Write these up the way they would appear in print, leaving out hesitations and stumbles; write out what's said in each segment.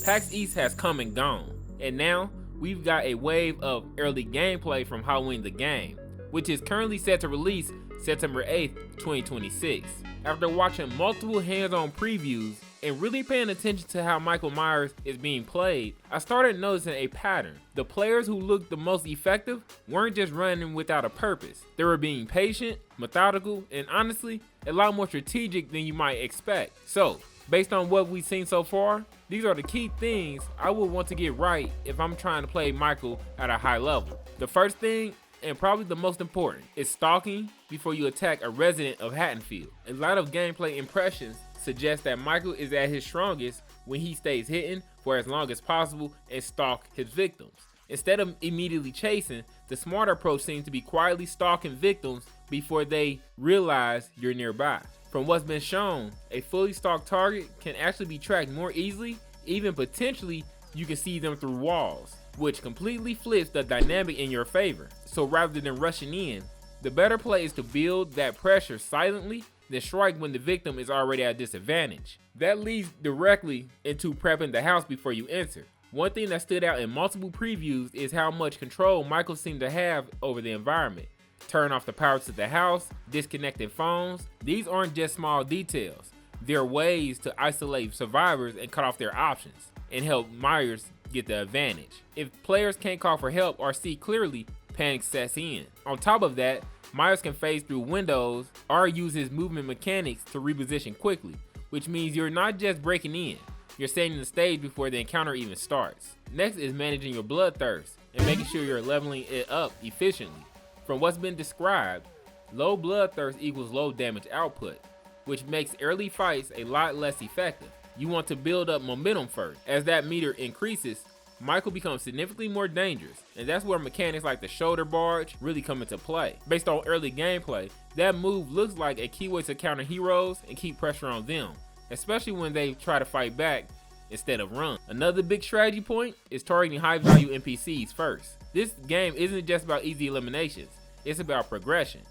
PAX East has come and gone, and now we've got a wave of early gameplay from Halloween the Game, which is currently set to release September 8th, 2026. After watching multiple hands-on previews and really paying attention to how Michael Myers is being played, I started noticing a pattern. The players who looked the most effective weren't just running without a purpose. They were being patient, methodical, and honestly, a lot more strategic than you might expect. So, based on what we've seen so far, these are the key things I would want to get right if I'm trying to play Michael at a high level. The first thing, and probably the most important, is stalking before you attack a resident of Haddonfield. A lot of gameplay impressions suggest that Michael is at his strongest when he stays hidden for as long as possible and stalk his victims. Instead of immediately chasing, the smarter approach seems to be quietly stalking victims before they realize you're nearby. From what's been shown, a fully stalked target can actually be tracked more easily, even potentially you can see them through walls, which completely flips the dynamic in your favor. So rather than rushing in, the better play is to build that pressure silently, then strike when the victim is already at a disadvantage. That leads directly into prepping the house before you enter. One thing that stood out in multiple previews is how much control Michael seemed to have over the environment. Turn off the power to the house, disconnecting phones. These aren't just small details. They're ways to isolate survivors and cut off their options and help Myers get the advantage. If players can't call for help or see clearly, panic sets in. On top of that, Myers can phase through windows or use his movement mechanics to reposition quickly, which means you're not just breaking in, you're setting the stage before the encounter even starts. Next is managing your bloodthirst and making sure you're leveling it up efficiently. From what's been described, low bloodthirst equals low damage output, which makes early fights a lot less effective. You want to build up momentum first. As that meter increases, Michael becomes significantly more dangerous, and that's where mechanics like the shoulder barge really come into play. Based on early gameplay, that move looks like a key way to counter heroes and keep pressure on them, especially when they try to fight back instead of run. Another big strategy point is targeting high value NPCs first. This game isn't just about easy eliminations, it's about progression.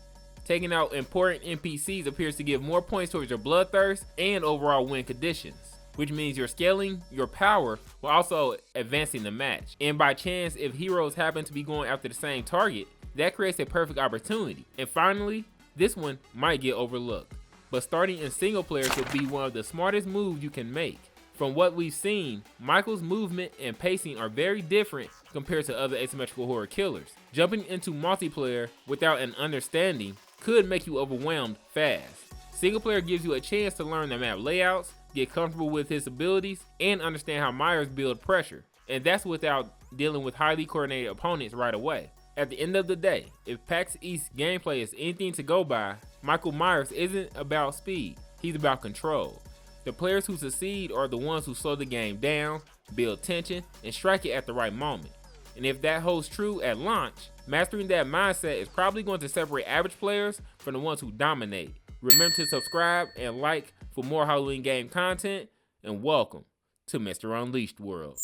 Taking out important NPCs appears to give more points towards your bloodthirst and overall win conditions, which means you're scaling your power while also advancing the match. And by chance, if heroes happen to be going after the same target, that creates a perfect opportunity. And finally, this one might get overlooked, but starting in single player could be one of the smartest moves you can make. From what we've seen, Michael's movement and pacing are very different compared to other asymmetrical horror killers. Jumping into multiplayer without an understanding could make you overwhelmed fast. Single player gives you a chance to learn the map layouts, get comfortable with his abilities, and understand how Myers build pressure. And that's without dealing with highly coordinated opponents right away. At the end of the day, if PAX East gameplay is anything to go by, Michael Myers isn't about speed, he's about control. The players who succeed are the ones who slow the game down, build tension, and strike it at the right moment. And if that holds true at launch, mastering that mindset is probably going to separate average players from the ones who dominate. Remember to subscribe and like for more Halloween game content, and welcome to Mr. Unleashed World.